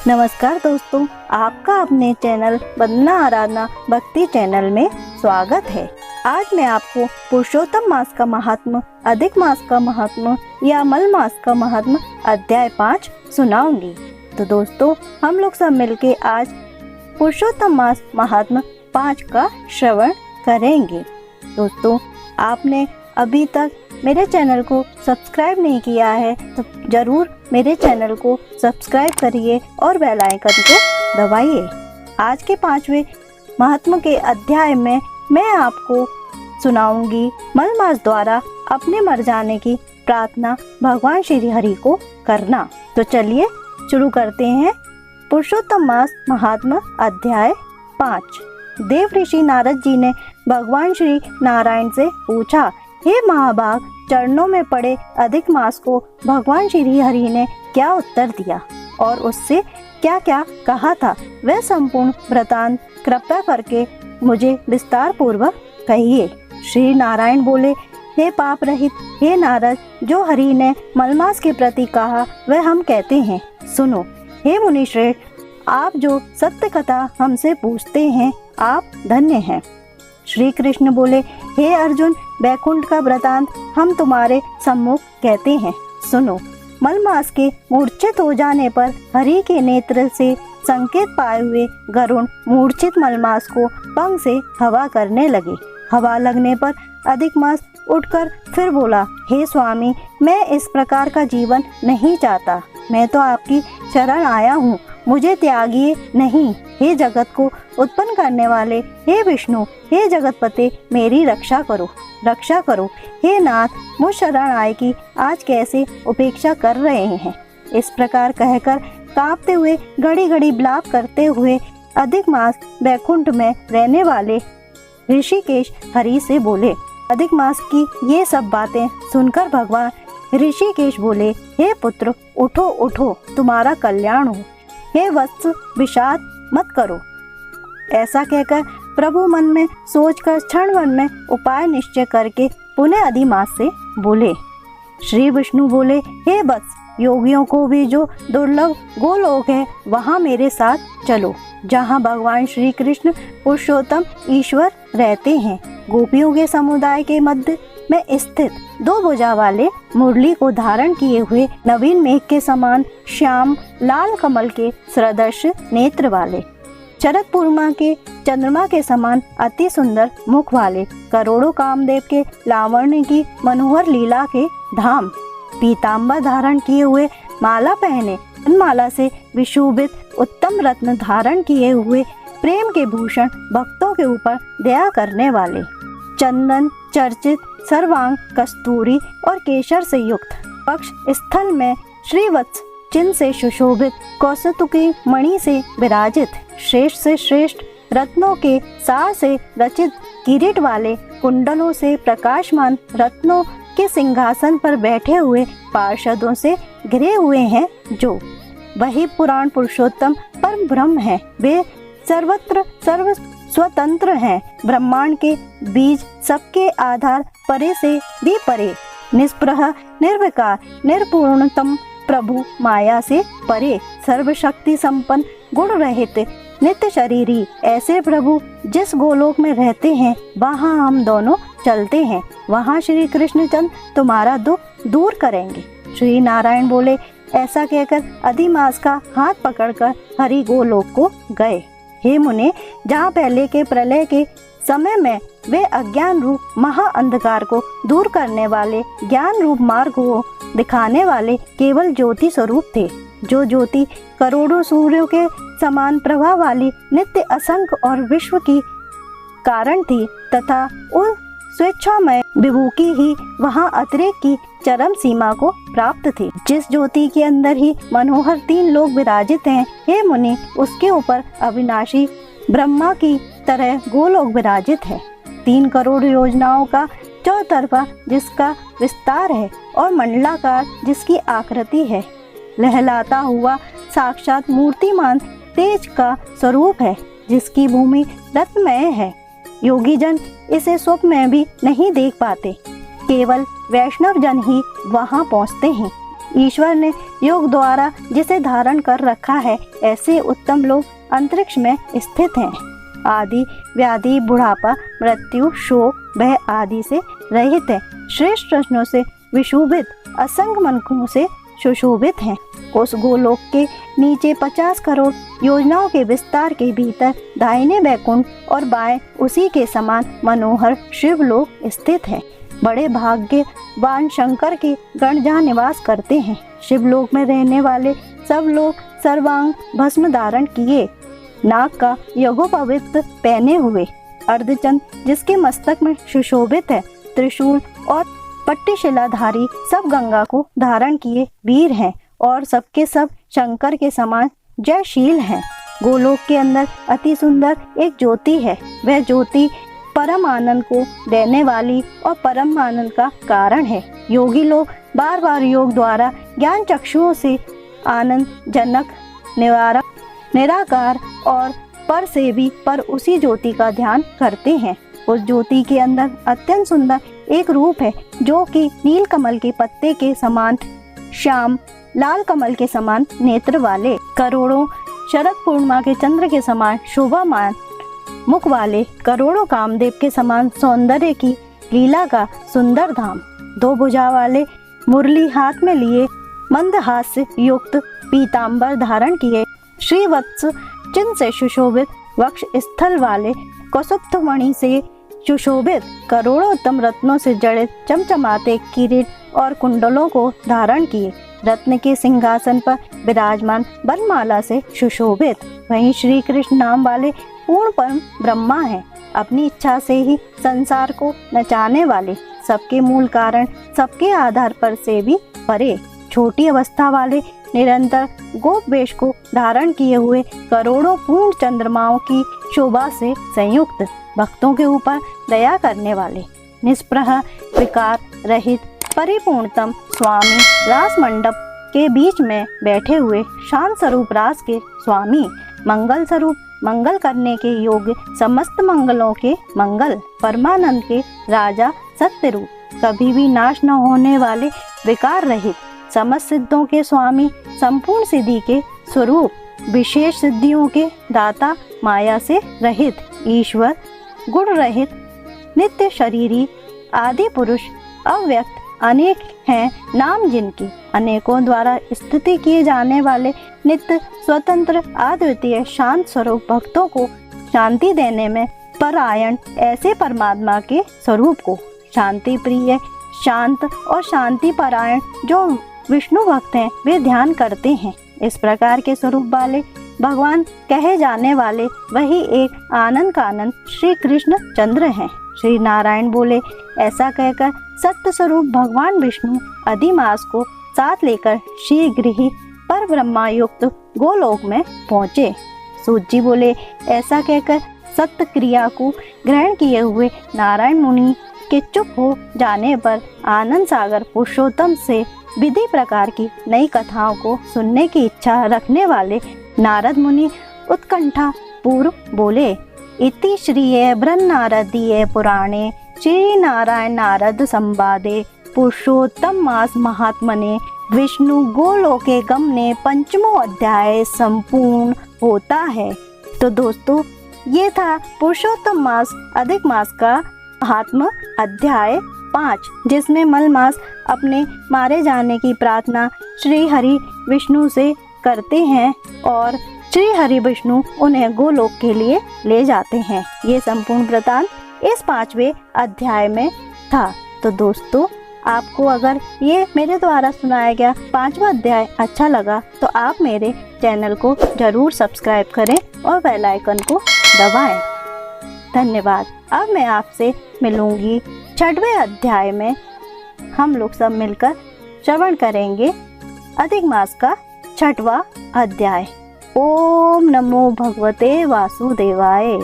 नमस्कार दोस्तों, आपका अपने चैनल वंदना आराधना भक्ति चैनल में स्वागत है। आज मैं आपको पुरुषोत्तम मास का महात्म, अधिक मास का महात्म या मल मास का महात्म अध्याय 5 सुनाऊंगी। तो दोस्तों, हम लोग सब मिलके आज पुरुषोत्तम मास महात्म 5 का श्रवण करेंगे। दोस्तों, आपने अभी तक मेरे चैनल को सब्सक्राइब नहीं किया है तो ज़रूर मेरे चैनल को सब्सक्राइब करिए और बेल आइकन को दबाइए। आज के 5वें महात्म के अध्याय में मैं आपको सुनाऊंगी मल मास द्वारा अपने मर जाने की प्रार्थना भगवान श्री हरि को करना। तो चलिए शुरू करते हैं। पुरुषोत्तम मास महात्म अध्याय 5। देव ऋषि नारद जी ने भगवान श्री नारायण से पूछा, हे महाभाग, चरणों में पड़े अधिक मास को भगवान श्री हरि ने क्या उत्तर दिया और उससे क्या क्या कहा था, वह संपूर्ण वृतांत कृपया करके मुझे विस्तार पूर्वक कहिए। श्री नारायण बोले, हे पाप रहित, हे नारद, जो हरि ने मलमास के प्रति कहा वह हम कहते हैं, सुनो। हे मुनिश्रेष्ठ, आप जो सत्य कथा हमसे पूछते हैं, आप धन्य हैं। श्री कृष्ण बोले, हे अर्जुन, बैकुंठ का वृतांत हम तुम्हारे सम्मुख कहते हैं, सुनो। मलमास के मूर्छित हो जाने पर हरि के नेत्र से संकेत पाए हुए गरुण मूर्छित मलमास को पंख से हवा करने लगे। हवा लगने पर अधिक मास उठकर फिर बोला, हे स्वामी, मैं इस प्रकार का जीवन नहीं चाहता। मैं तो आपकी शरण आया हूँ, मुझे त्यागिए नहीं। हे जगत को उत्पन्न करने वाले, हे विष्णु, हे जगतपते, मेरी रक्षा करो, रक्षा करो। हे नाथ, मुझ शरण आए की आज कैसे उपेक्षा कर रहे हैं। इस प्रकार कहकर कांपते हुए घड़ी घड़ी विलाप करते हुए अधिक मास बैकुंठ में रहने वाले ऋषिकेश हरि से बोले। अधिक मास की ये सब बातें सुनकर भगवान ऋषिकेश बोले, हे पुत्र, उठो उठो, तुम्हारा कल्याण हो। हे वत्स, विषाद मत करो। ऐसा कहकर प्रभु मन में सोचकर क्षण भर में उपाय निश्चय करके पुनः अधिमास से बोले। श्री विष्णु बोले, हे वत्स, योगियों को भी जो दुर्लभ गोलोक है वहाँ मेरे साथ चलो, जहाँ भगवान श्री कृष्ण पुरुषोत्तम ईश्वर रहते हैं। गोपियों के समुदाय के मध्य में स्थित 2 भुजा वाले मुरली को धारण किए हुए नवीन मेघ के समान श्याम लाल कमल के सदृश नेत्र वाले, शरद पूर्णिमा के चंद्रमा के समान अति सुंदर मुख वाले, करोड़ों कामदेव के लावण्य की मनोहर लीला के धाम, पीतांबर धारण किए हुए, माला पहने, माला से विशोभित उत्तम रत्न धारण किए हुए, प्रेम के भूषण भक्तों के ऊपर दया करने वाले, चंदन चर्चित सर्वांग कस्तूरी और केशर से युक्त, पक्ष स्थल में श्रीवत्स चिन्ह से सुशोभित, कौस्तुकी मणि से विराजित, श्रेष्ठ से श्रेष्ठ रत्नों के सार से रचित किरीट वाले, कुंडलों से प्रकाशमान रत्नों के सिंहासन पर बैठे हुए पार्षदों से घिरे हुए हैं, जो वही पुराण पुरुषोत्तम परम ब्रह्म है। वे सर्वत्र सर्व स्वतंत्र हैं, ब्रह्मांड के बीज, सबके आधार, परे से भी परे, निष्प्रह निर्विकार निर्पूर्णतम प्रभु, माया से परे, सर्वशक्ति संपन्न, गुण रहित, नित्य शरीरी, ऐसे प्रभु जिस गोलोक में रहते हैं वहाँ हम दोनों चलते हैं। वहाँ श्री कृष्ण चंद्र तुम्हारा दुख दूर करेंगे। श्री नारायण बोले। ऐसा कहकर अधिमास का हाथ पकड़कर हरि गोलोक को गए। हे मुने, जहाँ पहले के प्रलय के समय में वे अज्ञान रूप महा अंधकार को दूर करने वाले, ज्ञान रूप मार्ग को दिखाने वाले केवल ज्योति स्वरूप थे, जो ज्योति करोड़ों सूर्यों के समान प्रभा वाली, नित्य असंख्य और विश्व की कारण थी, तथा उन स्वेच्छामय विभू की ही वहाँ अतिरेक की चरम सीमा को प्राप्त थी। जिस ज्योति के अंदर ही मनोहर 3 लोग विराजित हैं, हे मुनि, उसके ऊपर अविनाशी ब्रह्मा की तरह गोलोक विराजित है। 3 करोड़ योजनाओं का चौतरफा जिसका विस्तार है और मंडलाकार जिसकी आकृति है, लहलाता हुआ साक्षात मूर्तिमान तेज का स्वरूप है, जिसकी भूमि रत्नमय है। योगी जन इसे स्वप्न में भी नहीं देख पाते, केवल वैष्णव जन ही वहाँ पहुँचते हैं। ईश्वर ने योग द्वारा जिसे धारण कर रखा है, ऐसे उत्तम लोग अंतरिक्ष में स्थित हैं। आदि व्याधि बुढ़ापा मृत्यु शोक भय आदि से रहित है। श्रेष्ठ रत्नों से विशोभित असंग मनकों से सुशोभित हैं। उस गोलोक के नीचे 50 करोड़ योजनाओं के विस्तार के भीतर दाहिने वैकुंठ और बाएं उसी के समान मनोहर शिवलोक स्थित है। बड़े भाग्यवान शंकर के गण जहाँ निवास करते हैं। शिवलोक में रहने वाले सब लोग सर्वांग भस्म धारण किए, नाक का यज्ञोपवीत पहने हुए, अर्धचंद्र जिसके मस्तक में सुशोभित है, त्रिशूल और पट्टिशिलाधारी सब गंगा को धारण किए वीर हैं और सबके सब शंकर के समान जयशील हैं। गोलोक के अंदर अति सुंदर एक ज्योति है। वह ज्योति परम आनंद को देने वाली और परम आनंद का कारण है। योगी लोग बार बार योग द्वारा ज्ञान चक्षुओं से आनंद जनक निराकार और पर से भी पर उसी ज्योति का ध्यान करते हैं। उस ज्योति के अंदर अत्यंत सुंदर एक रूप है जो कि नील कमल के पत्ते के समान श्याम, लाल कमल के समान नेत्र वाले, करोड़ों शरद पूर्णिमा के चंद्र के समान शोभामान मुख वाले, करोड़ों कामदेव के समान सौंदर्य की लीला का सुंदर धाम, 2 भुजा वाले मुरली हाथ में लिए, मंदहास्य युक्त पीतांबर धारण किए, श्रीवत्स चिन्ह से सुशोभित वक्ष स्थल वाले, कौसुभ मणि से सुशोभित, करोड़ों उत्तम रत्नों से जड़ित चमचमाते किरीट और कुंडलों को धारण किए, रत्न के सिंहासन पर विराजमान वरमाला से सुशोभित, वहीं श्री कृष्ण नाम वाले पूर्ण परम ब्रह्मा हैं। अपनी इच्छा से ही संसार को नचाने वाले, सबके मूल कारण, सबके आधार पर से भी परे, छोटी अवस्था वाले, निरंतर गोप वेश को धारण किए हुए, करोड़ों पूर्ण चंद्रमाओं की शोभा से संयुक्त, भक्तों के ऊपर दया करने वाले, निष्प्रह विकार रहित परिपूर्णतम स्वामी, रास मंडप के बीच में बैठे हुए शांत स्वरूप रास के स्वामी, मंगल स्वरूप, मंगल करने के योग्य, समस्त मंगलों के मंगल, परमानंद के राजा, सत्य रूप, कभी भी नाश न होने वाले, विकार रहित, समस्त सिद्धों के स्वामी, संपूर्ण सिद्धि के स्वरूप, विशेष सिद्धियों के दाता, माया से रहित, ईश्वर, गुण रहित, नित्य शरीरी, आदि पुरुष, अव्यक्त, अनेक हैं नाम जिनकी, अनेकों द्वारा स्तुति किए जाने वाले, नित्य स्वतंत्र अद्वितीय शांत स्वरूप, भक्तों को शांति देने में परायण, ऐसे परमात्मा के स्वरूप को, शांति प्रिय, शांत और शांति परायण जो विष्णु भक्त हैं वे ध्यान करते हैं। इस प्रकार के स्वरूप वाले भगवान कहे जाने वाले वही एक आनंद का आनंद श्री कृष्ण चंद्र हैं। श्री नारायण बोले, ऐसा कहकर सत्य स्वरूप भगवान विष्णु अधिमास को साथ लेकर शीघ्र पर ब्रह्मा युक्त गोलोक में पहुँचे। सूत जी बोले, ऐसा कहकर सत्य क्रिया को ग्रहण किए हुए नारायण मुनि के चुप हो जाने पर आनंद सागर पुरुषोत्तम से विधि प्रकार की नई कथाओं को सुनने की इच्छा रखने वाले नारद मुनि उत्कंठा पूर्व बोले, इति श्रीये बृहन्नारदीये पुराणे श्री नारायण नारद संवादे पुरुषोत्तम मास महात्मने विष्णु गोलोके गमने 5वां अध्याय संपूर्ण होता है। तो दोस्तों, ये था पुरुषोत्तम मास अधिक मास का महात्म अध्याय 5, जिसमें मलमास अपने मारे जाने की प्रार्थना श्री हरि विष्णु से करते हैं और श्री हरि विष्णु उन्हें गोलोक के लिए ले जाते हैं। ये संपूर्ण वृतांत इस 5वें अध्याय में था। तो दोस्तों, आपको अगर ये मेरे द्वारा सुनाया गया 5वां अध्याय अच्छा लगा तो आप मेरे चैनल को जरूर सब्सक्राइब करें और बेल आइकन को दबाएं। धन्यवाद। अब मैं आपसे मिलूंगी 6वें अध्याय में। हम लोग सब मिलकर श्रवण करेंगे अधिक मास का 6वां अध्याय। ओम नमो भगवते वासुदेवाय।